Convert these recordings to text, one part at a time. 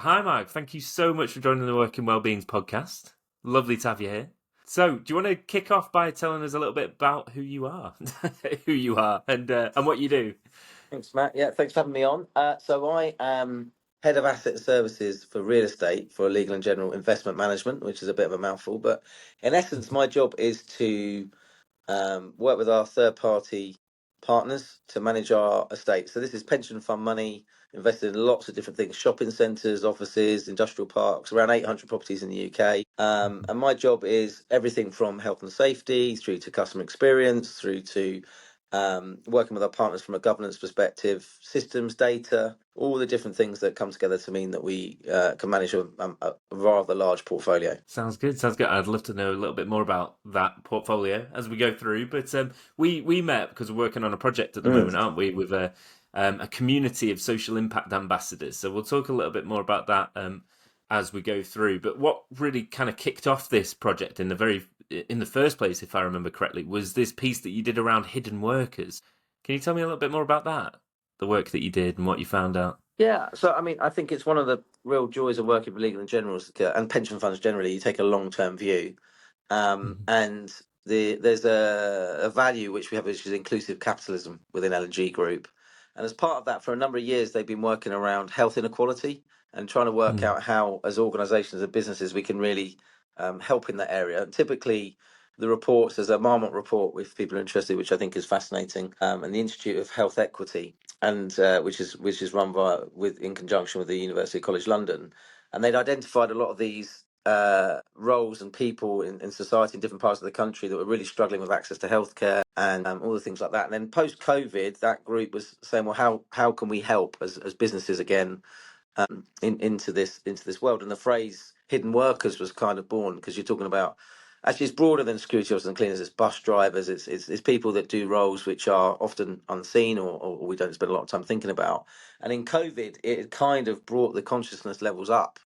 Hi, Mark. Thank you so much for joining the Work and Wellbeings podcast. Lovely to have you here. So, do you want to kick off by telling us a little bit about who you are, and what you do? Thanks, Matt. Yeah, thanks for having me on. So I am head of asset services for real estate for Legal and General Investment Management, which is a bit of a mouthful. But in essence, my job is to work with our third party partners to manage our estate. So this is pension fund money invested in lots of different things: shopping centres, offices, industrial parks, around 800 properties in the UK. And my job is everything from health and safety through to customer experience, through to working with our partners from a governance perspective, systems, data, all the different things that come together to mean that we can manage a rather large portfolio. Sounds good. Sounds good. I'd love to know a little bit more about that portfolio as we go through. But we met because we're working on a project at the Mm. moment, aren't we? With a community of social impact ambassadors. So we'll talk a little bit more about that as we go through. But what really kind of kicked off this project in the first place, if I remember correctly, was this piece that you did around hidden workers. Can you tell me a little bit more about that? The work that you did and what you found out. Yeah, so I mean, I think it's one of the real joys of working for legal and generals and pension funds generally. You take a long-term view, and there's a value which we have, which is inclusive capitalism within L&G Group, and as part of that, for a number of years, they've been working around health inequality and trying to work Mm. out how, as organisations and businesses, we can really help in that area. And typically, the reports, there's a Marmot report, if people are interested, which I think is fascinating, and the Institute of Health Equity, and which is run in conjunction with the University College London, and they'd identified a lot of these roles and people in society in different parts of the country that were really struggling with access to healthcare and all the things like that. And then post COVID, that group was saying, well, how can we help as businesses again into this world? And the phrase "hidden workers" was kind of born, because you're talking about, actually it's broader than security officers and cleaners. It's bus drivers. It's people that do roles which are often unseen or we don't spend a lot of time thinking about. And in COVID, it kind of brought the consciousness levels up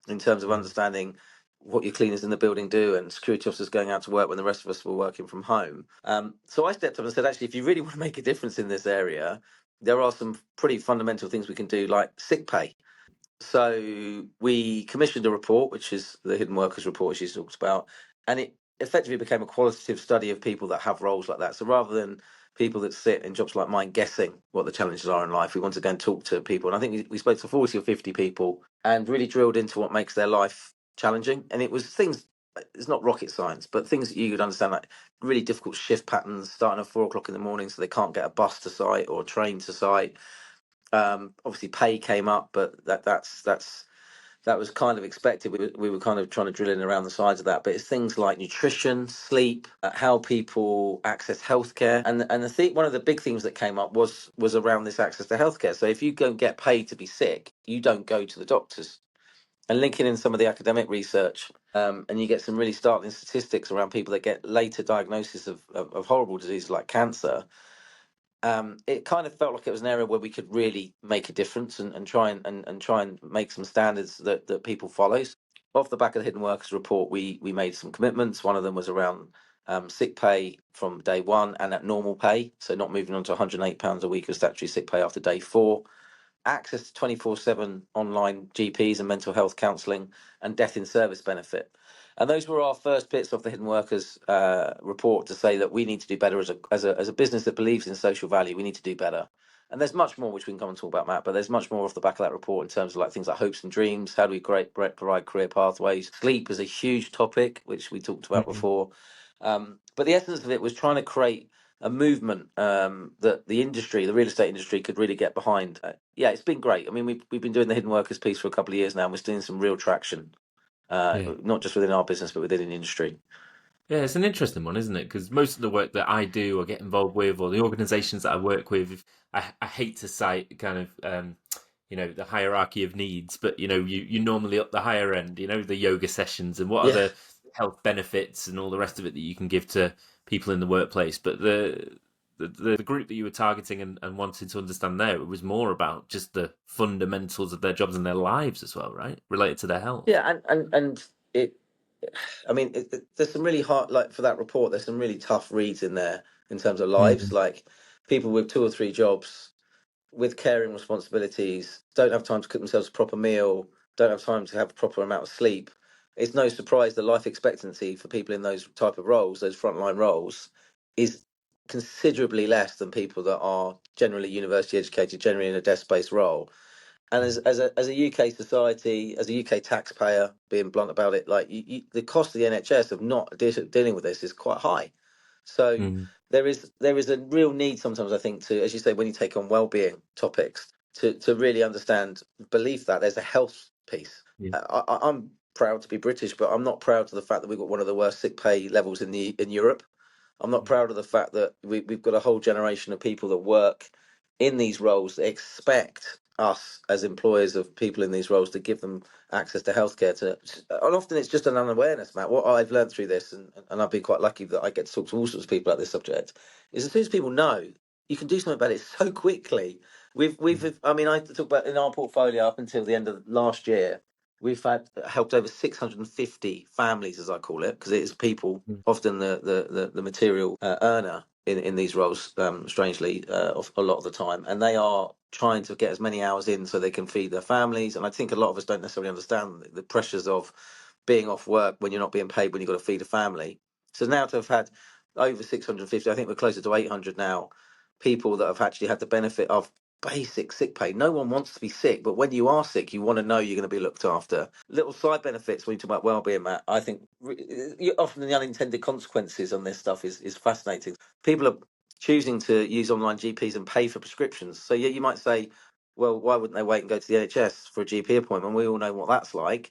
in terms of Mm. understanding what your cleaners in the building do and security officers going out to work when the rest of us were working from home. So I stepped up and said, actually, if you really want to make a difference in this area, there are some pretty fundamental things we can do, like sick pay. So we commissioned a report, which is the Hidden Workers Report, which she talks about, and it effectively became a qualitative study of people that have roles like that. So rather than people that sit in jobs like mine guessing what the challenges are in life, we want to go and talk to people. And I think we spoke to 40 or 50 people and really drilled into what makes their life challenging. And it was things, it's not rocket science, but things that you could understand, like really difficult shift patterns, starting at 4 o'clock in the morning so they can't get a bus to site or a train to site. Obviously, pay came up, but that was kind of expected. We were kind of trying to drill in around the sides of that, but it's things like nutrition, sleep, how people access healthcare, and one of the big themes that came up was around this access to healthcare. So if you don't get paid to be sick, you don't go to the doctors. And linking in some of the academic research, and you get some really startling statistics around people that get later diagnosis of horrible diseases like cancer. It kind of felt like it was an area where we could really make a difference and try and make some standards that people follow. So off the back of the Hidden Workers report, we made some commitments. One of them was around sick pay from day one and at normal pay, so not moving on to £108 a week of statutory sick pay after day four. Access to 24/7 online GPs and mental health counselling, and death in service benefit. And those were our first bits of the Hidden Workers report to say that we need to do better as a business that believes in social value. We need to do better. And there's much more which we can come and talk about, Matt. But there's much more off the back of that report in terms of like things like hopes and dreams. How do we provide career pathways? Sleep is a huge topic which we talked about Mm. before. But the essence of it was trying to create a movement that the industry, the real estate industry, could really get behind. Yeah, it's been great. I mean, we've been doing the Hidden Workers piece for a couple of years now, and we're seeing some real traction, Yeah. not just within our business, but within the industry. Yeah, it's an interesting one, isn't it? Because most of the work that I do or get involved with, or the organisations that I work with, I hate to cite kind of the hierarchy of needs, but you normally up the higher end, the yoga sessions and what are Yeah, the health benefits and all the rest of it that you can give to people in the workplace. But the group that you were targeting and wanting to understand there, it was more about just the fundamentals of their jobs and their lives as well, right? Related to their health. yeah, and it. I mean, there's some really hard, like for that report, there's some really tough reads in there in terms of lives, Mm. like people with two or three jobs with caring responsibilities, don't have time to cook themselves a proper meal, don't have time to have a proper amount of sleep, it's no surprise the life expectancy for people in those type of roles, those frontline roles, is considerably less than people that are generally university educated, generally in a desk-based role. And as a UK society, as a UK taxpayer, being blunt about it, like the cost of the NHS of not dealing with this is quite high. So Mm. there is a real need sometimes, I think, to, as you say, when you take on well-being topics, to really understand belief that there's a health piece. Yeah. I'm proud to be British, but I'm not proud of the fact that we've got one of the worst sick pay levels in Europe. I'm not Mm. proud of the fact that we've got a whole generation of people that work in these roles that expect us as employers of people in these roles to give them access to healthcare. And often it's just an unawareness, Matt. What I've learned through this, and I've been quite lucky that I get to talk to all sorts of people about this subject, is as soon as people know, you can do something about it so quickly. I mean, I talk about in our portfolio up until the end of last year, we've had helped over 650 families, as I call it, because it is people, Mm. often the material earner in these roles, strangely, a lot of the time, and they are trying to get as many hours in so they can feed their families. And I think a lot of us don't necessarily understand the pressures of being off work when you're not being paid when you've got to feed a family. So now to have had over 650, I think we're closer to 800 now, people that have actually had the benefit of basic sick pay. No one wants to be sick, but when you are sick, you want to know you're going to be looked after. Little side benefits when you talk about well-being, Matt. I think often the unintended consequences on this stuff is fascinating. People are choosing to use online GPs and pay for prescriptions. So yeah, you might say, well, why wouldn't they wait and go to the NHS for a GP appointment? We all know what that's like.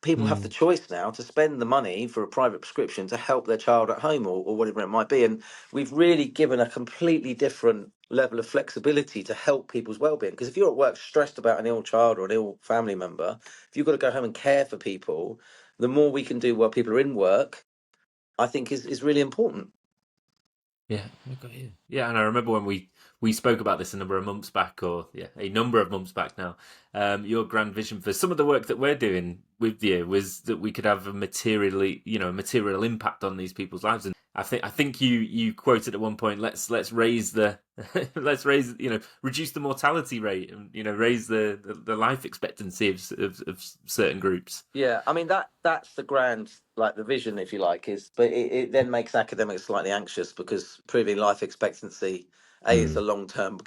People have the Mm. choice now to spend the money for a private prescription to help their child at home, or whatever it might be. And we've really given a completely different level of flexibility to help people's well-being. Because if you're at work stressed about an ill child or an ill family member, if you've got to go home and care for people, the more we can do while people are in work, I think is really important. Yeah, I got you. Yeah, and I remember when we spoke about this a number of months back, or yeah, a number of months back now. Your grand vision for some of the work that we're doing with you was that we could have a material impact on these people's lives. And I think you quoted at one point, let's raise the let's raise reduce the mortality rate and raise the life expectancy of certain groups. Yeah, I mean that's the grand, like, the vision, if you like, is, but it then makes academics slightly anxious because proving life expectancy, a, it's a Mm. long term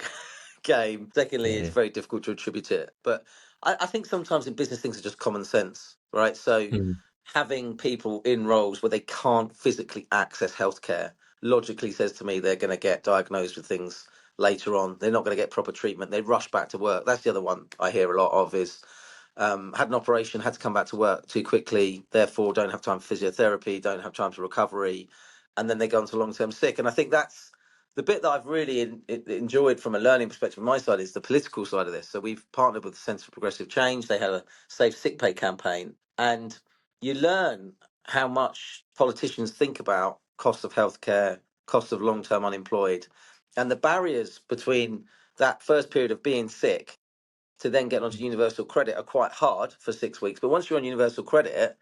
game. Secondly, Yeah, it's yeah. very difficult to attribute it. But I think sometimes in business things are just common sense, right? So Mm. having people in roles where they can't physically access healthcare logically says to me they're going to get diagnosed with things later on. They're not going to get proper treatment. They rush back to work. That's the other one I hear a lot of is had an operation, had to come back to work too quickly, therefore don't have time for physiotherapy, don't have time for recovery, and then they go on to long term sick. And I think that's the bit that I've really enjoyed from a learning perspective on my side is the political side of this. So we've partnered with the Centre for Progressive Change. They had a Safe Sick Pay campaign, and you learn how much politicians think about cost of healthcare, cost of long term unemployed, and the barriers between that first period of being sick to then get onto universal credit are quite hard for 6 weeks. But once you're on universal credit,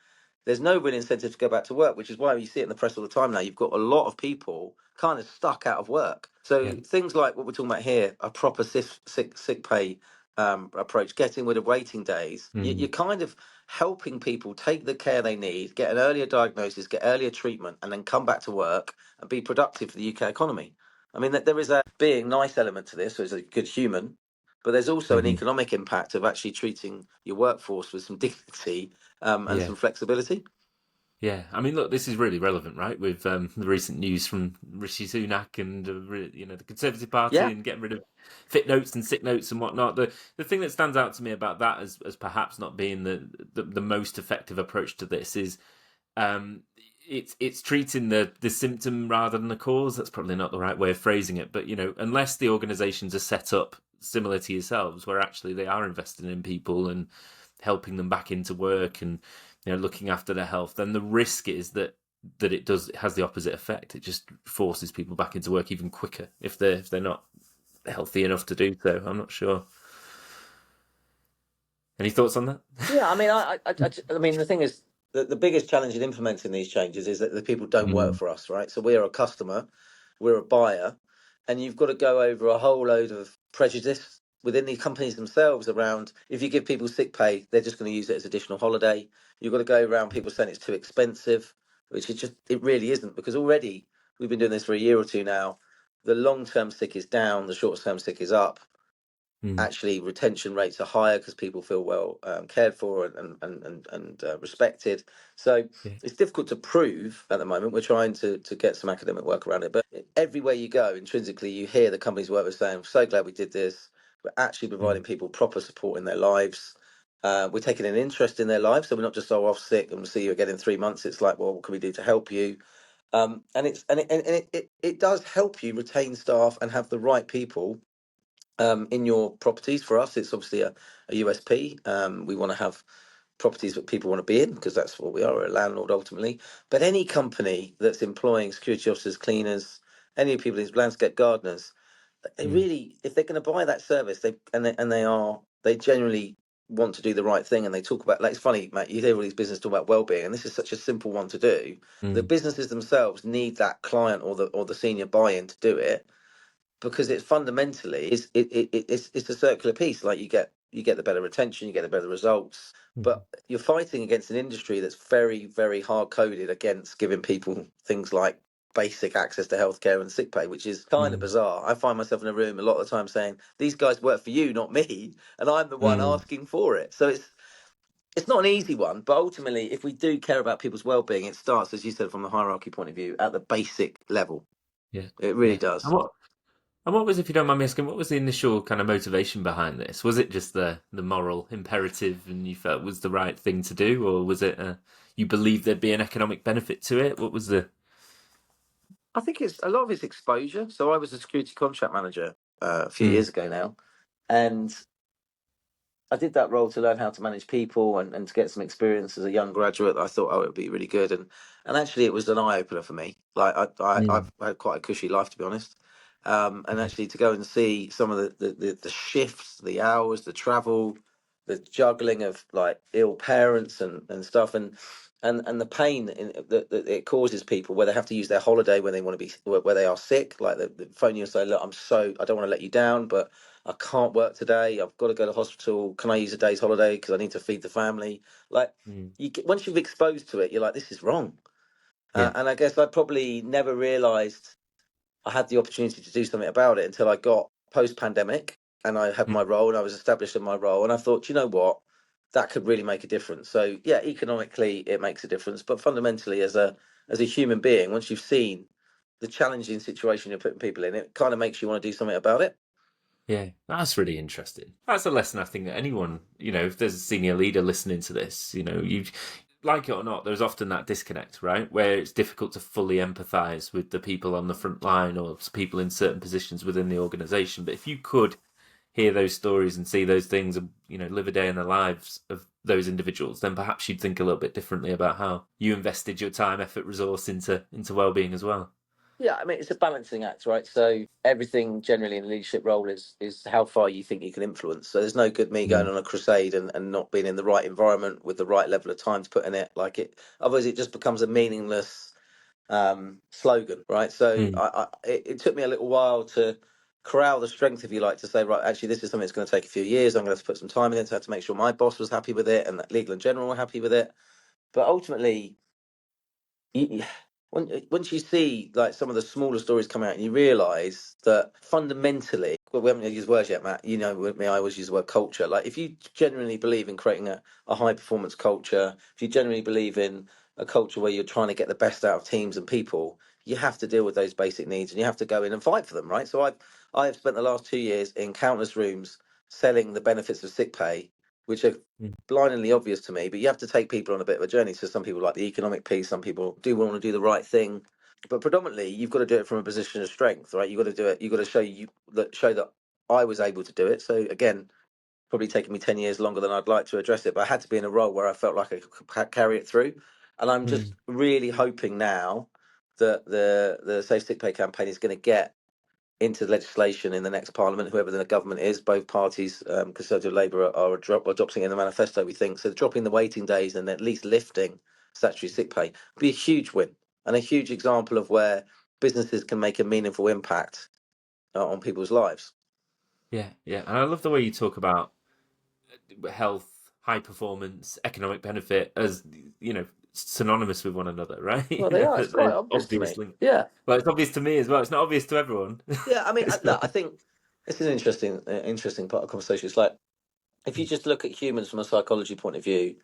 there's no real incentive to go back to work, which is why you see it in the press all the time now. You've got a lot of people kind of stuck out of work. Yeah. So things like what we're talking about here, a proper sick pay approach, getting rid of waiting days, you're Mm. kind of helping people take the care they need, get an earlier diagnosis, get earlier treatment, and then come back to work and be productive for the UK economy. I mean, there is a being nice element to this, so as a good human, but there's also an Mhm. economic impact of actually treating your workforce with some dignity and Yeah. some flexibility. Yeah, I mean, look, this is really relevant, right? With the recent news from Rishi Sunak and the Conservative Party Yeah. and getting rid of fit notes and sick notes and whatnot. The thing that stands out to me about that as perhaps not being the most effective approach to this is um, it's treating the symptom rather than the cause. That's probably not the right way of phrasing it, but unless the organisations are set up similar to yourselves, where actually they are investing in people and helping them back into work and looking after their health, then the risk is that it has the opposite effect. It just forces people back into work even quicker if they're not healthy enough to do so. I'm not sure. Any thoughts on that? Yeah, I mean, I mean, the thing is, the biggest challenge in implementing these changes is that the people don't work Mm. for us, right? So we're a customer, we're a buyer, and you've got to go over a whole load of prejudice within the companies themselves around, if you give people sick pay, they're just going to use it as additional holiday. You've got to go around people saying it's too expensive, which it really isn't, because already we've been doing this for a year or two now. The long term sick is down, the short term sick is up. Mm. Actually, retention rates are higher because people feel well cared for and respected. So Yeah. it's difficult to prove at the moment. We're trying to get some academic work around it, but everywhere you go, intrinsically, you hear the companies work with saying, "I'm so glad we did this. We're actually Mm. providing people proper support in their lives. We're taking an interest in their lives, so we're not just off sick and we'll see you again in 3 months. It's like, well, what can we do to help you?" And it does help you retain staff and have the right people in your properties. For us, it's obviously a USP. We want to have properties that people want to be in because that's what we are, we're a landlord ultimately. But any company that's employing security officers, cleaners, any people, these landscape gardeners, they Mm. really, if they're going to buy that service, they generally want to do the right thing. And they talk about, like, it's funny, Matt, you hear all these businesses talk about well-being, and this is such a simple one to do. The Mm. businesses themselves need that client or the senior buy-in to do it, because it's fundamentally it's a circular piece. Like, you get the better retention, you get the better results, Mm. but you're fighting against an industry that's very, very hard coded against giving people things like basic access to healthcare and sick pay, which is kind of Mm. bizarre. I find myself in a room a lot of the time saying, these guys work for you, not me, and I'm the one Mm. asking for it. So it's not an easy one, but ultimately, if we do care about people's well-being, it starts, as you said, from the hierarchy point of view, at the basic level. Yeah. It really Yeah. And does. what was, if you don't mind me asking, what was the initial kind of motivation behind this? Was it just the moral imperative and you felt was the right thing to do, or was it you believed there'd be an economic benefit to it? What was the? I think it's a lot of it's exposure. So I was a security contract manager a few Mm. years ago now, and I did that role to learn how to manage people and to get some experience as a young graduate. I thought, oh, it would be really good, and actually, it was an eye opener for me. Like, I've Mm. had quite a cushy life, to be honest. And Yeah. actually, to go and see some of the shifts, the hours, the travel, the juggling of like ill parents and stuff, and the pain that it causes people, where they have to use their holiday when they want to be, where they are sick. Like, the phone you and say, look, I don't want to let you down, but I can't work today. I've got to go to hospital. Can I use a day's holiday because I need to feed the family? Like, Mm. once you've exposed to it, you're like, this is wrong. Yeah. And I guess I probably never realised I had the opportunity to do something about it until I got post-pandemic and I had Mm. my role and I was established in my role. And I thought, you know what, that could really make a difference. So yeah, economically it makes a difference, but fundamentally, as a human being, once you've seen the challenging situation you're putting people in, it kind of makes you want to do something about it. Yeah, that's really interesting. That's a lesson I think that anyone, if there's a senior leader listening to this, you like it or not, there's often that disconnect, right? Where it's difficult to fully empathize with the people on the front line or people in certain positions within the organization. But if you could hear those stories and see those things and, live a day in the lives of those individuals, then perhaps you'd think a little bit differently about how you invested your time, effort, resource into well-being as well. Yeah, I mean, it's a balancing act, right? So everything generally in a leadership role is how far you think you can influence. So there's no good me going Mm. on a crusade and not being in the right environment with the right level of time to put in it. Like, otherwise it just becomes a meaningless slogan, right? So Mm. it took me a little while to corral the strength, if you like, to say, right, actually, this is something that's going to take a few years. I'm going to have to put some time in it. So I had to make sure my boss was happy with it and that legal and general were happy with it. But ultimately, once you see like some of the smaller stories come out and you realise that fundamentally, well, we haven't used words yet, Matt. You know, with me, I always use the word culture. Like, if you genuinely believe in creating a high performance culture, if you genuinely believe in a culture where you're trying to get the best out of teams and people, you have to deal with those basic needs and you have to go in and fight for them, right? So I've spent the last 2 years in countless rooms selling the benefits of sick pay, which are Mm. blindingly obvious to me, but you have to take people on a bit of a journey. So some people like the economic piece, some people do want to do the right thing, but predominantly you've got to do it from a position of strength, right? You've got to do it. You've got to show that I was able to do it. So again, probably taking me 10 years longer than I'd like to address it, but I had to be in a role where I felt like I could carry it through. And I'm just Mm. really hoping now that the Safe Sick Pay campaign is going to get into legislation in the next parliament, whoever the government is. Both parties, Conservative, Labour, are adopting it in the manifesto, we think. So dropping the waiting days and at least lifting statutory sick pay would be a huge win and a huge example of where businesses can make a meaningful impact on people's lives. Yeah, yeah. And I love the way you talk about health, high performance, economic benefit as, synonymous with one another, right? Well, they are. It's That quite they're obvious to me. obviously. Yeah. Well, it's obvious to me as well. It's not obvious to everyone. Yeah. I mean, It's not. look, I think this is an interesting part of the conversation. It's like, if you just look at humans from a psychology point of view,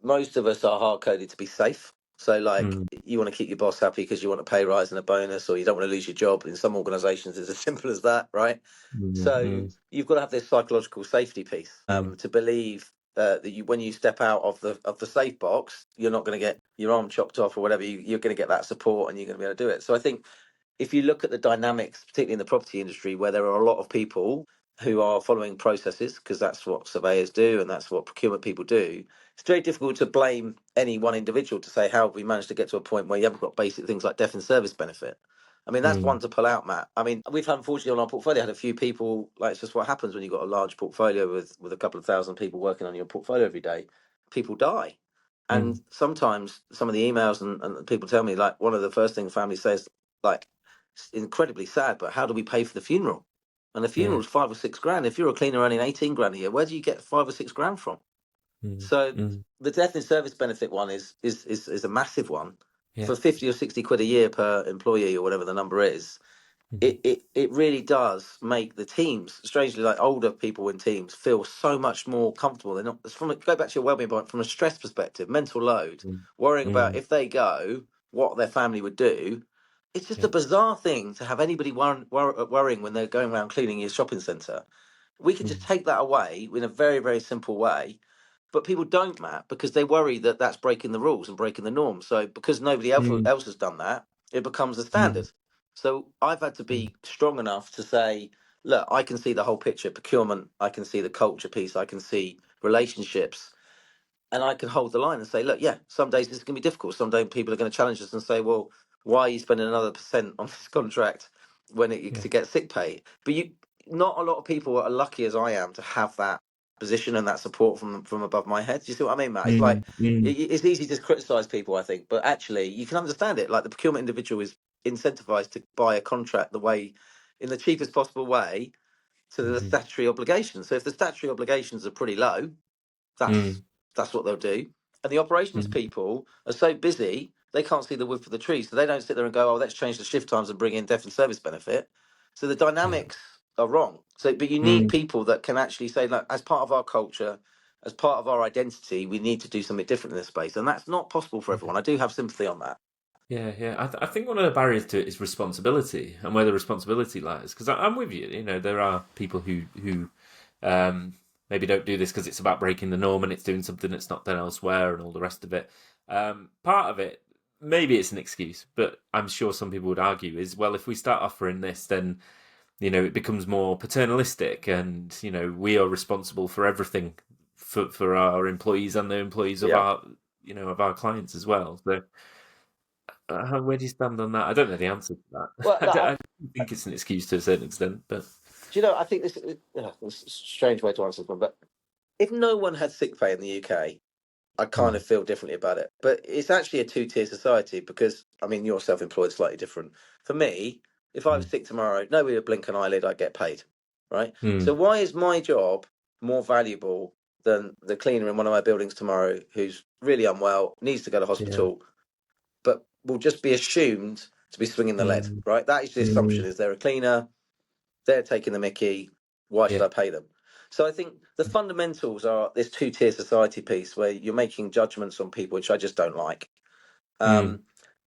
most of us are hard coded to be safe. So, like, Mm, you want to keep your boss happy because you want a pay rise and a bonus, or you don't want to lose your job. In some organisations, it's as simple as that, right? mm, So, mm, you've got to have this psychological safety piece mm, to believe that when you step out of the safe box, you're not going to get your arm chopped off or whatever. You're going to get that support, and you're going to be able to do it. So, I think if you look at the dynamics, particularly in the property industry, where there are a lot of people who are following processes, because that's what surveyors do and that's what procurement people do, it's very difficult to blame any one individual to say, how have we managed to get to a point where you haven't got basic things like death and service benefit? I mean, that's mm, one to pull out, Matt. I mean, we've unfortunately on our portfolio had a few people, like, it's just what happens when you've got a large portfolio with a couple of thousand people working on your portfolio every day. People die. And mm, sometimes some of the emails and people tell me, like, one of the first things family says, like, it's incredibly sad, but how do we pay for the funeral? And the yeah. funeral's 5 or 6 grand. If you're a cleaner earning 18 grand a year, where do you get 5 or 6 grand from? Mm, So mm, the death in service benefit one is a massive one. yeah. For 50 or 60 quid a year per employee or whatever the number is, Mhm, it really does make the teams, strangely, like older people in teams, feel so much more comfortable. They're not, it's from go back to your wellbeing point, from a stress perspective, mental load, mm, worrying about mm, if they go, what their family would do. It's just a yeah. bizarre thing to have anybody worrying when they're going around cleaning your shopping centre. We could just Mm, take that away in a very, very simple way. But people don't, Matt, because they worry that that's breaking the rules and breaking the norm. So because nobody mm, else has done that, it becomes the mm, standard. So I've had to mm, be strong enough to say, look, I can see the whole picture, procurement, I can see the culture piece, I can see relationships, and I can hold the line and say, look, yeah, some days this is going to be difficult. Some days people are going to challenge us and say, well, why are you spending another percent on this contract when yeah. to get sick pay? But not a lot of people are lucky as I am to have that position and that support from above my head. Do you see what I mean, Matt? It's like Mm, mm, it's easy to criticise people, I think, but actually you can understand it. Like, the procurement individual is incentivized to buy a contract the way, in the cheapest possible way, to the mhm, statutory obligations. So if the statutory obligations are pretty low, that's mm, that's what they'll do. And the operations mm, people are so busy they can't see the wood for the trees, so they don't sit there and go, "Oh, let's change the shift times and bring in death and service benefit." So the yeah. dynamics are wrong. So, but you need Mm, people that can actually say, "Look, as part of our culture, as part of our identity, we need to do something different in this space," and that's not possible for yeah. everyone. I do have sympathy on that. Yeah, yeah. I think one of the barriers to it is responsibility and where the responsibility lies. Because I'm with you. There are people who um, maybe don't do this because it's about breaking the norm and it's doing something that's not done elsewhere and all the rest of it. Part of it, maybe it's an excuse, but I'm sure some people would argue is, well, if we start offering this, then it becomes more paternalistic, and we are responsible for everything for our employees and the employees of Yeah. our clients as well. So. Where do you stand on that? I don't know the answer to that. Well, I no, don't, I think it's an excuse to a certain extent, but do you know? I think this is a strange way to answer this one, but if no one had sick pay in the UK, I kind mm, of feel differently about it. But it's actually a two-tier society because, I mean, you're self-employed, slightly different. For me, if I was mm, sick tomorrow, nobody would blink an eyelid, I'd get paid, right? So mm, why is my job more valuable than the cleaner in one of my buildings tomorrow who's really unwell, needs to go to yeah, hospital, but will just be assumed to be swinging the lead, mm, right? That is the assumption. mm, Is there a cleaner? They're taking the mickey. Why should yeah, I pay them? So I think the fundamentals are this two-tier society piece where you're making judgments on people, which I just don't like. mm, Um,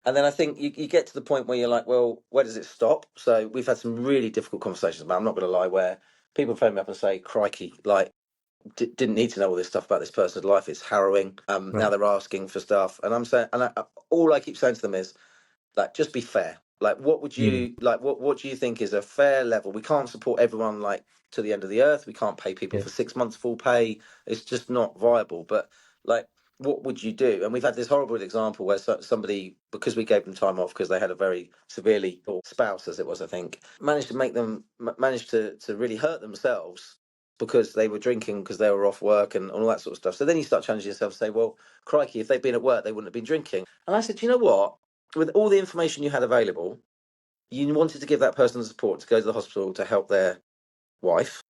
and then I think you get to the point where you're like, well, where does it stop? So we've had some really difficult conversations about, I'm not going to lie, where people phone me up and say, crikey, like, didn't need to know all this stuff about this person's life. It's harrowing. Now right, they're asking for stuff. And I'm saying, all I keep saying to them is, like, just be fair. Like, what would mm, you like? What do you think is a fair level? We can't support everyone like to the end of the earth. We can't pay people yeah, for 6 months full pay. It's just not viable. But, like, what would you do? And we've had this horrible example where somebody, because we gave them time off because they had a very severely ill spouse, as it was, I think, managed to make them managed to really hurt themselves because they were drinking because they were off work and all that sort of stuff. So then you start challenging yourself and say, well, crikey, if they'd been at work, they wouldn't have been drinking. And I said, you know what? With all the information you had available, you wanted to give that person the support to go to the hospital to help their wife.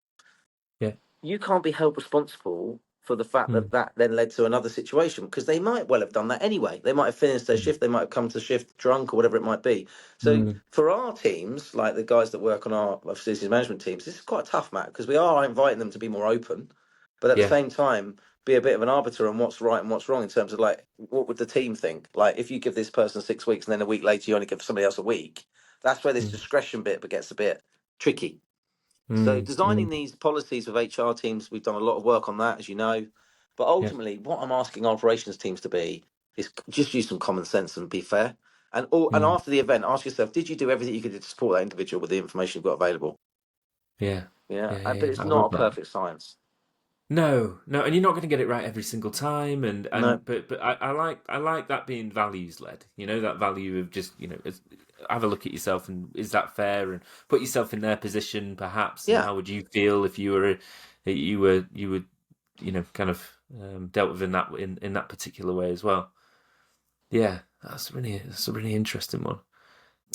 you can't be held responsible for the fact that Mm, that then led to another situation, because they might well have done that anyway. They might have finished their mm, shift, they might have come to shift drunk or whatever it might be. So mm. for our teams, like the guys that work on our facilities management teams, this is quite tough, Matt, because we are inviting them to be more open, but at the Yeah. same time, be a bit of an arbiter on what's right and what's wrong in terms of like what would the team think? Like if you give this person 6 weeks and then a week later you only give somebody else a week, that's where this Mm, discretion bit gets a bit tricky. So mm, designing mm. these policies with HR teams, we've done a lot of work on that, as you know. But Yeah. ultimately, what I'm asking operations teams to be is just use some common sense and be fair. And Mm, after the event, ask yourself: did you do everything you could do to support that individual with the information you've got available? yeah. Yeah, Yeah. Yeah. but Yeah. it's I not love a that. perfect science. No, no, and you're not going to get it right every single time, No. but I like that being values led. You know, that value of just have a look at yourself and is that fair, and put yourself in their position perhaps, and Yeah. how would you feel if you were kind of dealt with in that particular way as well. Yeah, that's a really interesting one.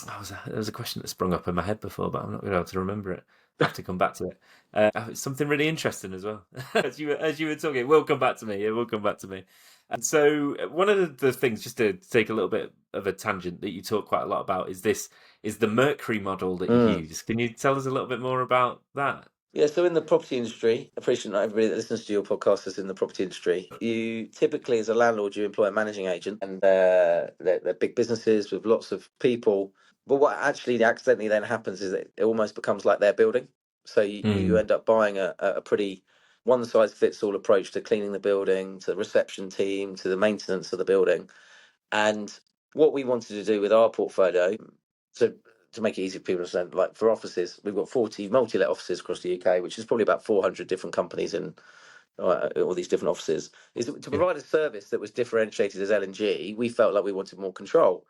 There was a question that sprung up in my head before, but I'm not going to be able to remember it. I have to come back to it. It's something really interesting as well. As you were talking, it will come back to me. It will come back to me. And so one of the things, just to take a little bit of a tangent that you talk quite a lot about, is the Mercury model that you Mm. use. Can you tell us a little bit more about that? Yeah, so in the property industry, I appreciate not everybody that listens to your podcast is in the property industry. You typically, as a landlord, you employ a managing agent, and they're big businesses with lots of people. But what actually accidentally then happens is that it almost becomes like their building. So you Mm, end up buying a pretty one size fits all approach to cleaning the building, to the reception team, to the maintenance of the building. And what we wanted to do with our portfolio, to to make it easy for people to understand, like for offices, we've got 40 multi-let offices across the UK, which is probably about 400 different companies in all these different offices. Is to yeah. provide a service that was differentiated as L&G. We felt like we wanted more control,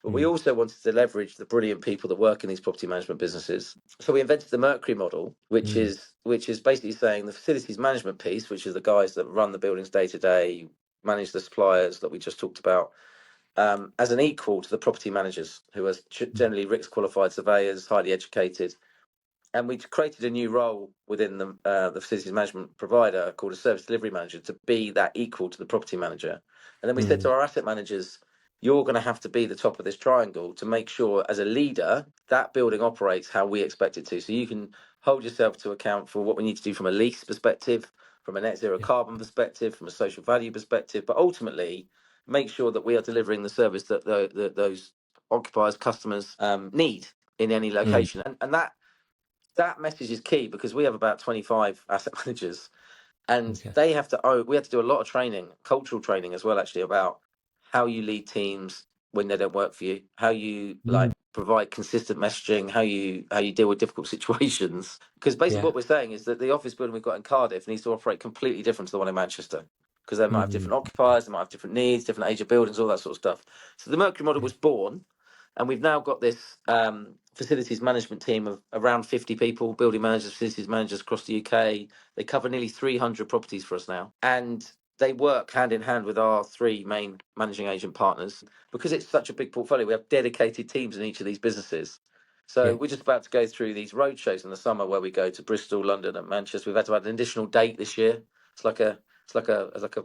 but we Mm, also wanted to leverage the brilliant people that work in these property management businesses. So we invented the Mercury model, which mm, is basically saying the facilities management piece, which is the guys that run the buildings day to day, manage the suppliers that we just talked about, as an equal to the property managers, who are mm, generally RICS qualified surveyors, highly educated. And we created a new role within the facilities management provider called a service delivery manager to be that equal to the property manager. And then we said to mm, our asset managers, you're going to have to be the top of this triangle to make sure, as a leader, that building operates how we expect it to. So you can hold yourself to account for what we need to do from a lease perspective, from a net zero yeah. carbon perspective, from a social value perspective, but ultimately make sure that we are delivering the service that those occupiers, customers need in any Mm, location. And that message is key, because we have about 25 asset managers, and okay. they have to we had to do a lot of training, cultural training as well, actually, about how you lead teams when they don't work for you, how you Mm, provide consistent messaging, how you deal with difficult situations. Because basically yeah. what we're saying is that the office building we've got in Cardiff needs to operate completely different to the one in Manchester, because they might have Mm, different occupiers, they might have different needs, different age of buildings, all that sort of stuff. So the Mercury model yeah. was born, and we've now got this facilities management team of around 50 people, building managers, facilities managers across the UK. They cover nearly 300 properties for us now, and they work hand in hand with our three main managing agent partners. Because it's such a big portfolio, we have dedicated teams in each of these businesses. So Yeah. we're just about to go through these road shows in the summer, where we go to Bristol, London, and Manchester. We've had to add an additional date this year. It's like a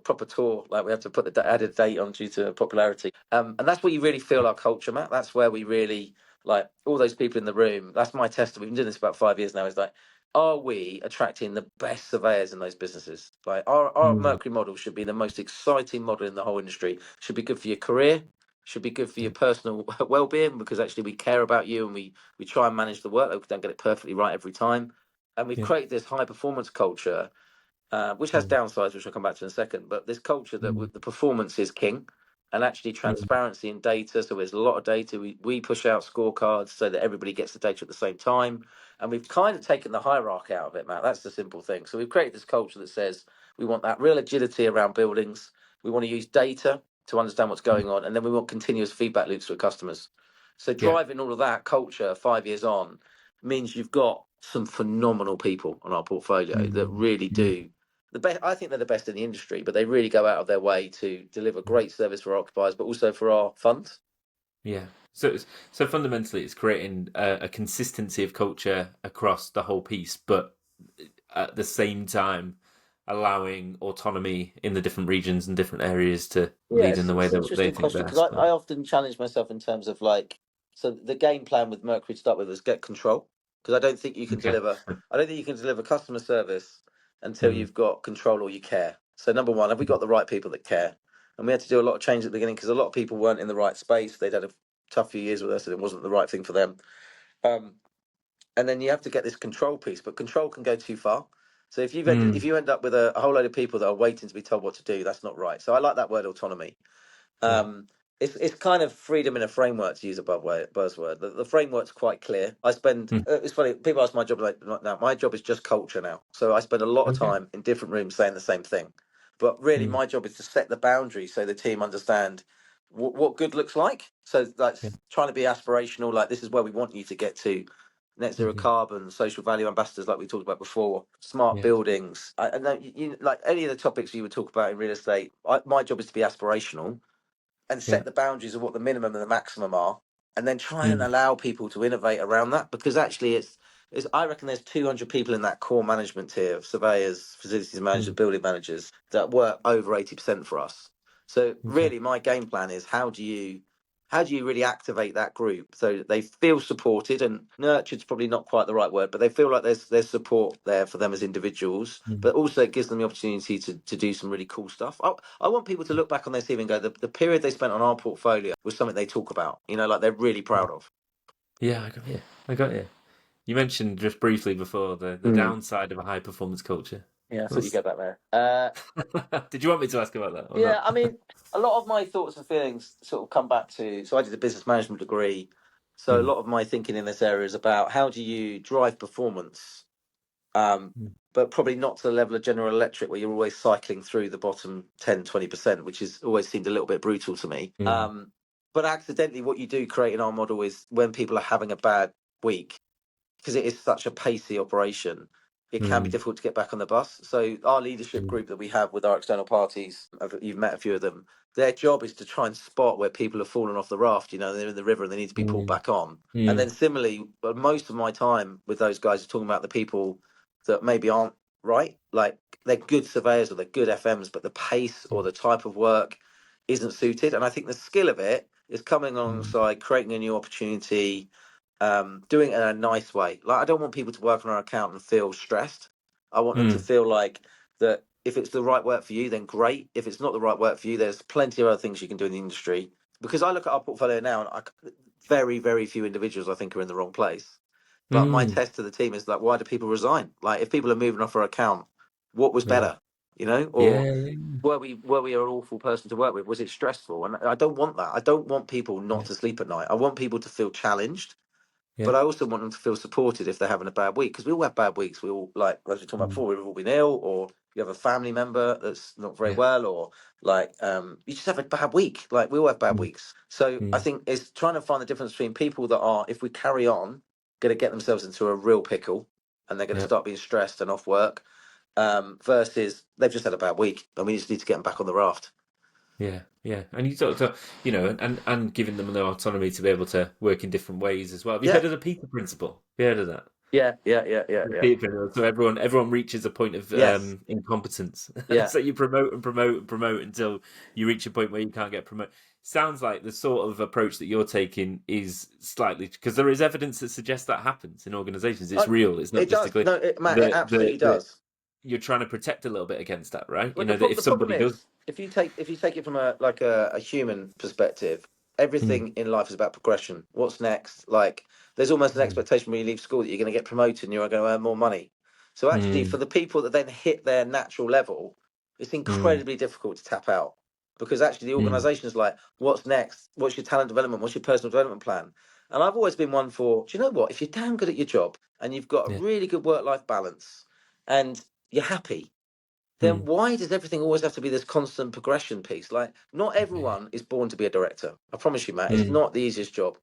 proper tour. Like, we have to put the added date on due to popularity. And that's where you really feel our culture, Matt. That's where we really, like, all those people in the room. That's my test. We've been doing this about 5 years now. Is like, are we attracting the best surveyors in those businesses? Like, our Mm, Mercury model should be the most exciting model in the whole industry. Should be good for your career. Should be good for your yeah. personal well-being, because actually we care about you, and we try and manage the workload. We don't get it perfectly right every time. And we've Yeah. created this high performance culture, which has Mm, downsides, which I'll come back to in a second. But this culture that mm, the performance is king, and actually mm, transparency in data. So there's a lot of data. We push out scorecards so that everybody gets the data at the same time. And we've kind of taken the hierarchy out of it, Matt. That's the simple thing. So we've created this culture that says we want that real agility around buildings. We want to use data to understand what's mm, going on. And then we want continuous feedback loops with customers. So yeah. driving all of that culture 5 years on means you've got some phenomenal people on our portfolio that Mm, really mm, do the best. I think they're the best in the industry, but they really go out of their way to deliver mm, great service for our occupiers, but also for our funds. yeah. So fundamentally, it's creating a consistency of culture across the whole piece, but at the same time allowing autonomy in the different regions and different areas to Yeah, lead in the way it's an that they interesting think question because best. I often challenge myself in terms of like, so the game plan with Mercury to start with was get control because I don't think you can Okay. deliver. I don't think you can deliver customer service until Mm, you've got control or you care. So number one, have we got the right people that care? And we had to do a lot of change at the beginning because a lot of people weren't in the right space. They'd had a tough few years with us, and it wasn't the right thing for them. Um, and then you have to get this control piece, but control can go too far. So if mm, you end up with a whole load of people that are waiting to be told what to do, that's not right. So I like that word autonomy. yeah. um, it's kind of freedom in a framework, to use a buzzword. The framework's quite clear. I spend Mm, it's funny, people ask my job like now. My job is just culture now, so I spend a lot of okay. time in different rooms saying the same thing. But really, Mm, my job is to set the boundaries so the team understand what good looks like. So like yeah. trying to be aspirational, like this is where we want you to get to. Net zero Mhm, carbon, social value ambassadors, like we talked about before, smart yeah. buildings. I know like any of the topics you would talk about in real estate. My job is to be aspirational and Yeah. set the boundaries of what the minimum and the maximum are, and then try and Mm, allow people to innovate around that. Because actually, it's I reckon there's 200 people in that core management tier of surveyors, facilities managers, mm, building managers that work over 80% for us. So okay. really, my game plan is how do you really activate that group so that they feel supported, and nurtured's probably not quite the right word, but they feel like there's support there for them as individuals, Mm, but also it gives them the opportunity to do some really cool stuff. I want people to look back on their CV and go, the period they spent on our portfolio was something they talk about, like they're really yeah. proud of. Yeah, I got you. I got you. You mentioned just briefly before the Mm. downside of a high performance culture. Yeah, I thought you What's- go back there. Did you want me to ask about that or Yeah, not? I mean, a lot of my thoughts and feelings sort of come back to. So I did a business management degree. So a Mm, lot of my thinking in this area is about how do you drive performance, mm, but probably not to the level of General Electric where you're always cycling through the bottom 10-20%, which has always seemed a little bit brutal to me. mm, But accidentally, what you do create in our model is when people are having a bad week, because it is such a pacey operation, it can be mm, difficult to get back on the bus. So our leadership mm, group that we have with our external parties, you've met a few of them. Their job is to try and spot where people have fallen off the raft. They're in the river and they need to be pulled mm, back on. And mm, then similarly, but most of my time with those guys is talking about the people that maybe aren't right. Like they're good surveyors or they're good FMs, but the pace or mm, the type of work isn't suited. And I think the skill of it is coming mm, alongside creating a new opportunity, doing it in a nice way. Like I don't want people to work on our account and feel stressed. I want them to mm, feel like that if it's the right work for you, then great. If it's not the right work for you, there's plenty of other things you can do in the industry. Because I look at our portfolio now, and very, very few individuals I think are in the wrong place. But my mm. test to the team is like, why do people resign? Like, if people are moving off our account, what was Yeah. better? Or Yeah. Yeah. were we an awful person to work with? Was it stressful? And I don't want that. I don't want people not Yeah. to sleep at night. I want people to feel challenged, Yeah. but I also want them to feel supported if they're having a bad week, because we all have bad weeks. We all, like as we talked about Mm, before, we've all been ill, or you have a family member that's not very yeah. well, or like you just have a bad week. Like we all have bad Mm, weeks. So I mm, think it's trying to find the difference between people that are, if we carry on, going to get themselves into a real pickle, and they're going to yeah. start being stressed and off work, versus they've just had a bad week, and we just need to get them back on the raft. Yeah, yeah, and you talked to, and giving them the autonomy to be able to work in different ways as well. Have you Yeah, heard of the Peter Principle? Have you heard of that? yeah, yeah, yeah, yeah, The yeah. Peter Principle. So everyone reaches a point of Yes, incompetence. yeah. So you promote and promote and promote until you reach a point where you can't get promoted. Sounds like the sort of approach that you're taking is slightly because there is evidence that suggests that happens in organizations. It's I, real. It's not it just a does. glitch. No, Matt, it The absolutely does. you're trying to protect a little bit against that, right? Well, That if the problem somebody does, is, if you take it from a human perspective, mm, everything in life is about progression. What's next? Like, there's almost an mm, expectation when you leave school that you're going to get promoted and you're going to earn more money. So actually, for mm, the people that then hit their natural level, it's mm, incredibly difficult to tap out, because actually the mm, organisation is like, what's next? What's your talent development? What's your personal development plan? And I've always been one for, do you know what? If you're damn good at your job and you've got a yeah. really good work-life balance and you're happy, then Mm. why does everything always have to be this constant progression piece? Like, not Yeah. everyone is born to be a director. I promise you, Matt, it's Mm. not the easiest job.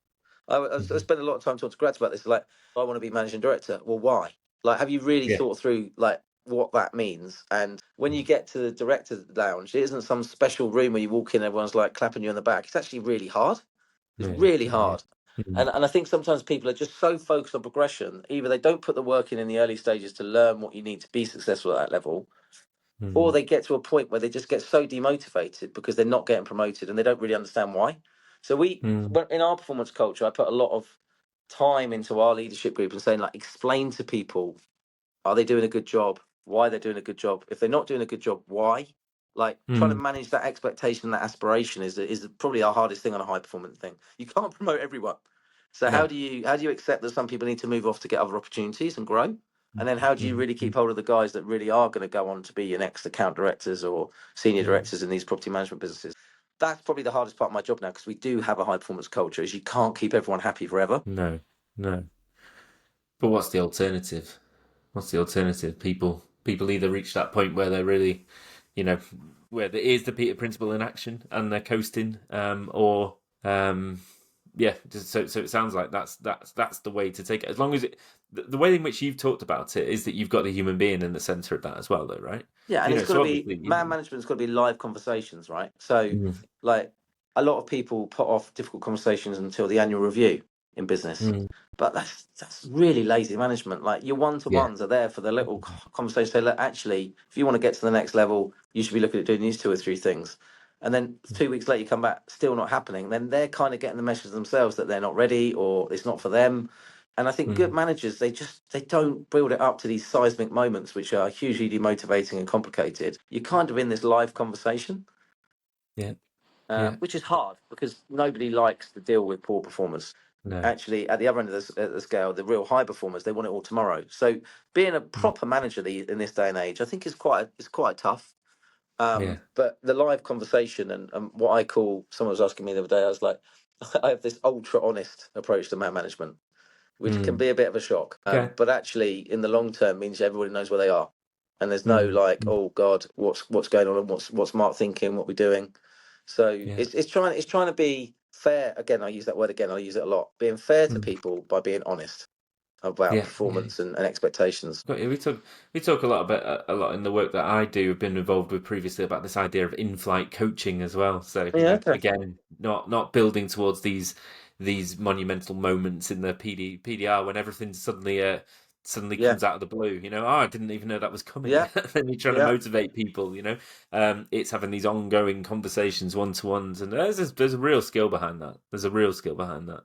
I Mhm. spend a lot of time talking to grads about this. Like, I want to be managing director. Well, why? Like, have you really Yeah. thought through like what that means? And when you Mm. get to the director lounge, it isn't some special room where you walk in, everyone's like clapping you on the back. It's actually really hard. It's Yeah. really Yeah. hard. Mm. And I think sometimes people are just so focused on progression, either they don't put the work in the early stages to learn what you need to be successful at that level, or Mm. they get to a point where they just get so demotivated because they're not getting promoted and they don't really understand why. So Mm. in our performance culture, I put a lot of time into our leadership group and saying, like, explain to people, are they doing a good job? Why they're doing a good job? If they're not doing a good job, why? Like, trying to Mm. manage that expectation, that aspiration is probably our hardest thing on a high performance thing. You can't promote everyone. So No. how do you accept that some people need to move off to get other opportunities and grow? And then how do you Mm. really keep hold of the guys that really are going to go on to be your next account directors or senior Mm. directors in these property management businesses? That's probably the hardest part of my job now, because we do have a high performance culture. Is you can't keep everyone happy forever. No. No. But what's the alternative? What's the alternative? People either reach that point where they're really, you know, where there is the Peter principle in action and they're coasting, or yeah. So it sounds like that's the way to take it. As long as the way in which you've talked about it is that you've got the human being in the center of that as well, though, right? Yeah, and it's got So to be, obviously, man management's got to be live conversations, right? So, Mm. like, a lot of people put off difficult conversations until the annual review in business, Mm. but that's really lazy management. Like, your one to Yeah. ones are there for the little conversation. Say, look, actually, if you want to get to the next level, you should be looking at doing these two or three things. And then 2 weeks later, you come back, still not happening. Then they're kind of getting the message themselves that they're not ready or it's not for them. And I think good Mm. managers, they don't build it up to these seismic moments, which are hugely demotivating and complicated. You're kind of in this live conversation, Yeah. Yeah. which is hard because nobody likes to deal with poor performers. No. Actually, at the other end of the scale, the real high performers, they want it all tomorrow. So being a Mm. proper manager in this day and age, I think is quite tough. Yeah. But the live conversation and what I call, someone was asking me the other day, I was like, I have this ultra honest approach to man management, which can Mm. be a bit of a shock. Okay. But actually, in the long term, means everybody knows where they are, and there's no Mm. like, Mm. oh God, what's going on, and what's Mark thinking, what we're doing. So Yeah. it's trying to be fair. Again, I use that word again. I use it a lot. Being fair to Mm. people by being honest about Yeah. Yeah. performance and expectations. Got you. We talk a lot about a lot in the work that I do. Have been involved with previously about this idea of in-flight coaching as well. So Yeah. Okay. again, not building towards these monumental moments in the PDR when everything suddenly Yeah. comes out of the blue. Oh, I didn't even know that was coming. Yeah. Then you're trying to Yeah. motivate people. It's having these ongoing conversations, one-to-ones, and there's a real skill behind that. There's a real skill behind that.